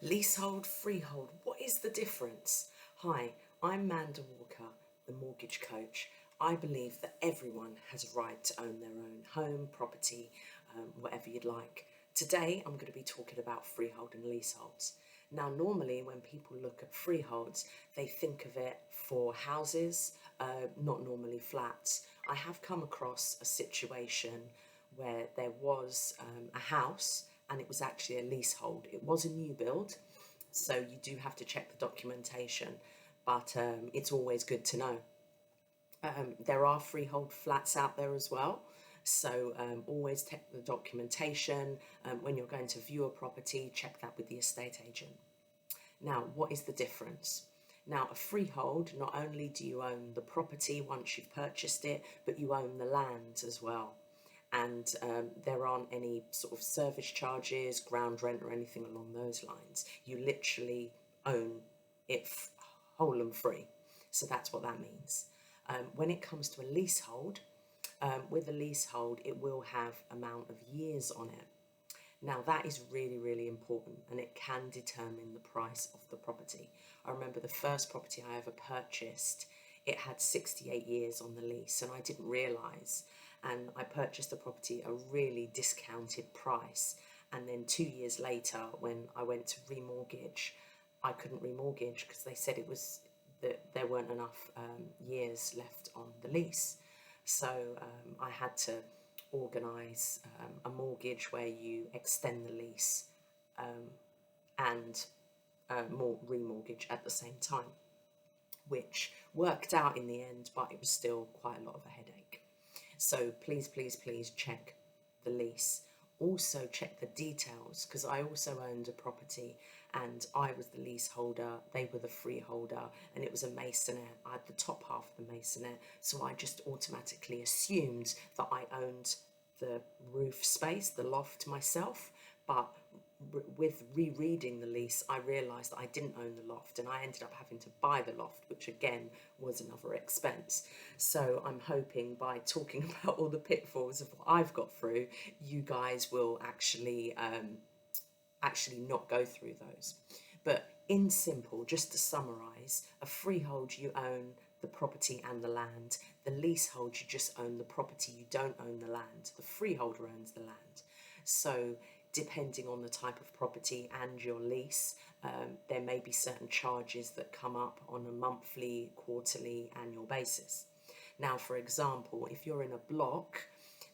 Leasehold, freehold, what is the difference? Hi, I'm Manda Walker, the mortgage coach. I believe that everyone has a right to own their own home, property, whatever you'd like. Today, I'm going to be talking about freehold and leaseholds. Now, normally when people look at freeholds, they think of it for houses, not normally flats. I have come across a situation where there was a house and it was actually a leasehold. It was a new build, so you do have to check the documentation, but it's always good to know. There are freehold flats out there as well, so always check the documentation. When you're going to view a property, check that with the estate agent. Now, what is the difference? Now, a freehold, not only do you own the property once you've purchased it, but you own the land as well. And there aren't any sort of service charges, ground rent, or anything along those lines. You literally own it whole and free. So that's what that means. When it comes to a leasehold, with a leasehold, it will have amount of years on it. Now that is really, really important, and it can determine the price of the property. I remember the first property I ever purchased, it had 68 years on the lease, and I didn't realise. And I purchased the property at a really discounted price. And then 2 years later, when I went to remortgage, I couldn't remortgage because they said it was that there weren't enough years left on the lease. So I had to organise a mortgage where you extend the lease and remortgage at the same time, which worked out in the end, but it was still quite a lot of a headache. So please, please, please check the lease. Also check the details, because I also owned a property and I was the leaseholder, they were the freeholder, and it was a masonette. I had the top half of the masonette, so I just automatically assumed that I owned the roof space, the loft myself. But with rereading the lease, I realised that I didn't own the loft, and I ended up having to buy the loft, which again was another expense. So I'm hoping by talking about all the pitfalls of what I've got through, you guys will actually not go through those. But in simple, just to summarise, a freehold, you own the property and the land. The leasehold, you just own the property, you don't own the land. The freeholder owns the land. So depending on the type of property and your lease, there may be certain charges that come up on a monthly, quarterly, annual basis. Now, for example, if you're in a block,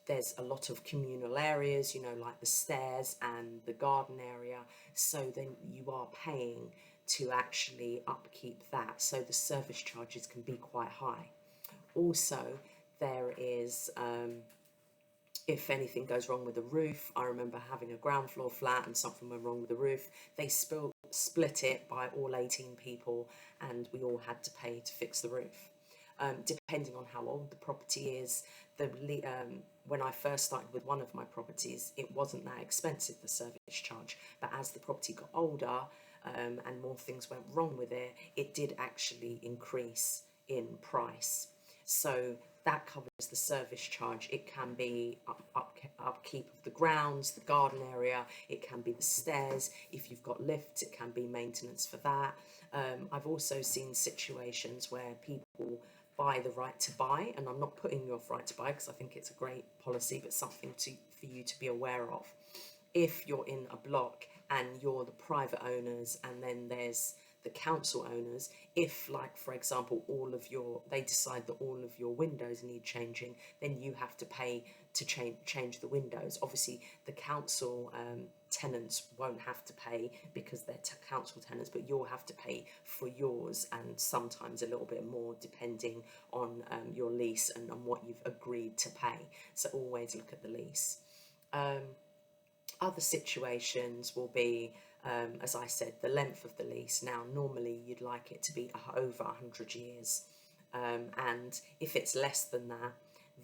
there's a lot of communal areas, like the stairs and the garden area. So then you are paying to actually upkeep that. So the service charges can be quite high. Also, there is, if anything goes wrong with the roof, I remember having a ground floor flat and something went wrong with the roof. They split it by all 18 people, and we all had to pay to fix the roof. Depending on how old the property is, when I first started with one of my properties, it wasn't that expensive, the service charge. But as the property got older and more things went wrong with it, it did actually increase in price. So that covers the service charge. It can be upkeep of the grounds, the garden area, it can be the stairs. If you've got lifts, it can be maintenance for that. I've also seen situations where people buy the right to buy, and I'm not putting you off right to buy because I think it's a great policy, but something for you to be aware of. If you're in a block and you're the private owners and then there's the council owners, if, like, for example, they decide that all of your windows need changing, then you have to pay to change the windows. Obviously the council tenants won't have to pay because they're council tenants, but you'll have to pay for yours, and sometimes a little bit more depending on your lease and on what you've agreed to pay. So always look at the lease. Other situations will be, as I said, the length of the lease. Now, normally you'd like it to be over 100 years. And if it's less than that,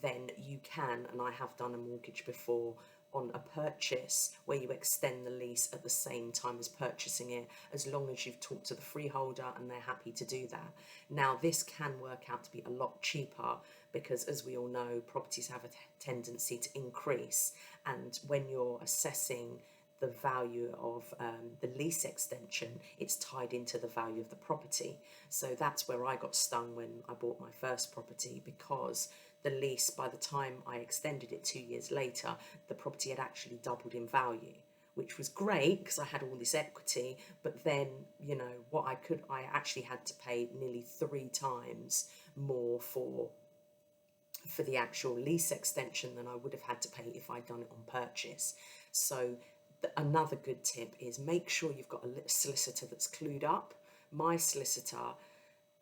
then you can, and I have done a mortgage before on a purchase where you extend the lease at the same time as purchasing it, as long as you've talked to the freeholder and they're happy to do that. Now, this can work out to be a lot cheaper because, as we all know, properties have a tendency to increase, and when you're assessing the value of the lease extension, it's tied into the value of the property. So that's where I got stung when I bought my first property, because the lease, by the time I extended it 2 years later, the property had actually doubled in value, which was great because I had all this equity. But then, you know, I actually had to pay nearly 3 times more for the actual lease extension than I would have had to pay if I'd done it on purchase. So another good tip is make sure you've got a solicitor that's clued up. My solicitor,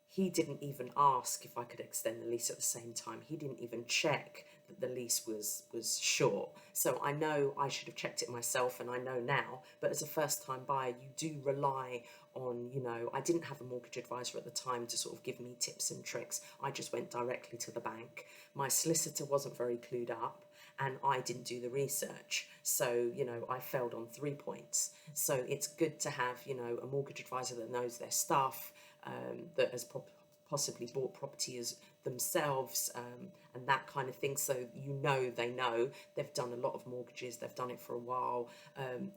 he didn't even ask if I could extend the lease at the same time. He didn't even check that the lease was short. So I know I should have checked it myself, and I know now, but as a first time buyer, you do rely on, you know, I didn't have a mortgage advisor at the time to sort of give me tips and tricks. I just went directly to the bank. My solicitor wasn't very clued up, and I didn't do the research. So, you know, I failed on 3 points. So it's good to have, you know, a mortgage advisor that knows their stuff, that has possibly bought property as themselves, and that kind of thing. So you know they've done a lot of mortgages, they've done it for a while.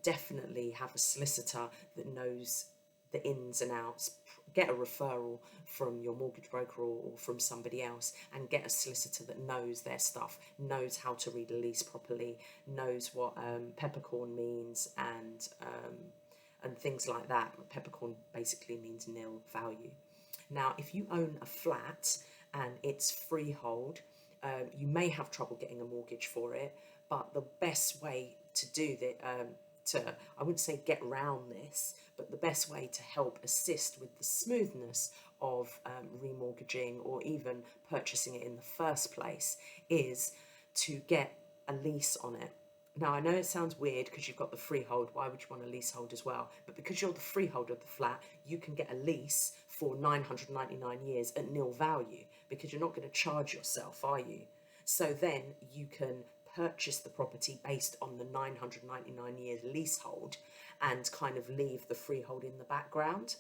Definitely have a solicitor that knows the ins and outs. Get a referral from your mortgage broker or from somebody else, and get a solicitor that knows their stuff, knows how to read a lease properly, knows what peppercorn means, and things like that. Peppercorn basically means nil value. Now, if you own a flat and it's freehold, you may have trouble getting a mortgage for it, but the best way to do that, I wouldn't say get around this, but the best way to help assist with the smoothness of remortgaging or even purchasing it in the first place is to get a lease on it. Now, I know it sounds weird because you've got the freehold. Why would you want a leasehold as well? But because you're the freeholder of the flat, you can get a lease for 999 years at nil value, because you're not going to charge yourself, are you? So then you can purchase the property based on the 999 years leasehold and kind of leave the freehold in the background.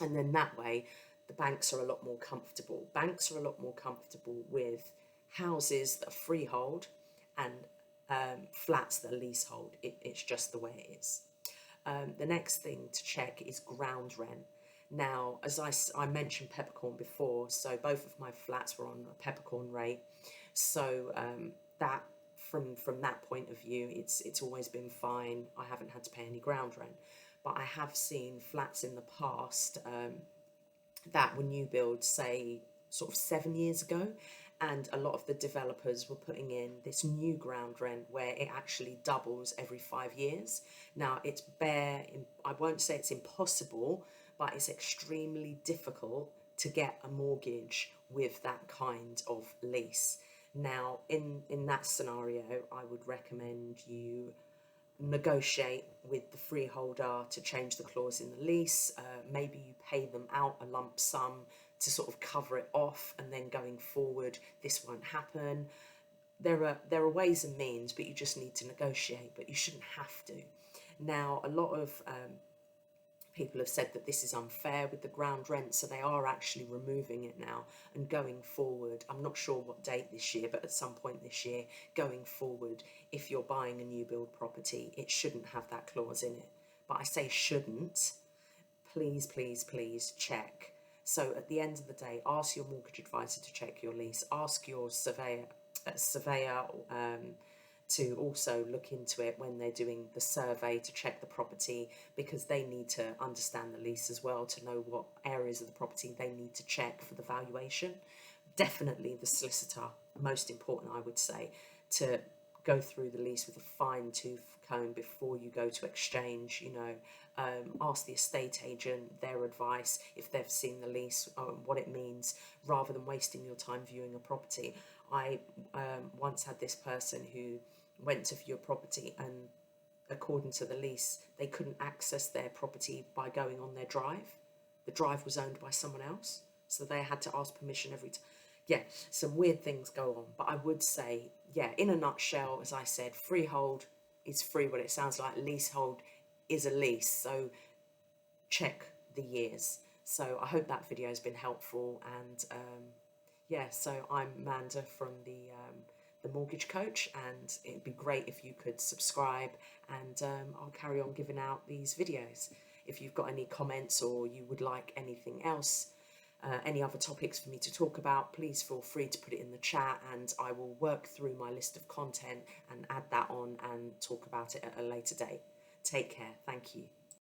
And then that way, the banks are a lot more comfortable. Banks are a lot more comfortable with houses that are freehold and flats that are leasehold. It's just the way it is. The next thing to check is ground rent. Now, as I mentioned peppercorn before, so both of my flats were on a peppercorn rate. So that from that point of view, it's always been fine. I haven't had to pay any ground rent. But I have seen flats in the past that were new builds, say sort of 7 years ago, and a lot of the developers were putting in this new ground rent where it actually doubles every 5 years. Now, I won't say it's impossible, but it's extremely difficult to get a mortgage with that kind of lease. Now, in that scenario, I would recommend you negotiate with the freeholder to change the clause in the lease. Maybe you pay them out a lump sum to sort of cover it off, and then going forward this won't happen. There are ways and means, but you just need to negotiate, but you shouldn't have to. Now, a lot of people have said that this is unfair with the ground rent, so they are actually removing it now. And going forward, I'm not sure what date this year, but at some point this year, going forward, if you're buying a new build property, it shouldn't have that clause in it. But I say shouldn't. Please, please, please check. So at the end of the day, ask your mortgage advisor to check your lease. Ask your surveyor to also look into it when they're doing the survey to check the property, because they need to understand the lease as well to know what areas of the property they need to check for the valuation. Definitely the solicitor, most important, I would say, to go through the lease with a fine-tooth comb before you go to exchange. Ask the estate agent their advice if they've seen the lease, what it means, rather than wasting your time viewing a property. I once had this person who went to view a property, and according to the lease, they couldn't access their property by going on their drive. The drive was owned by someone else, so they had to ask permission every time. Yeah, some weird things go on, but I would say, yeah, in a nutshell, as I said, freehold is free what it sounds like. Leasehold is a lease, so check the years. So I hope that video has been helpful, and yeah, so I'm Amanda from the the Mortgage Coach, and it'd be great if you could subscribe, and I'll carry on giving out these videos. If you've got any comments or you would like anything else, any other topics for me to talk about, please feel free to put it in the chat, and I will work through my list of content and add that on and talk about it at a later date. Take care. Thank you.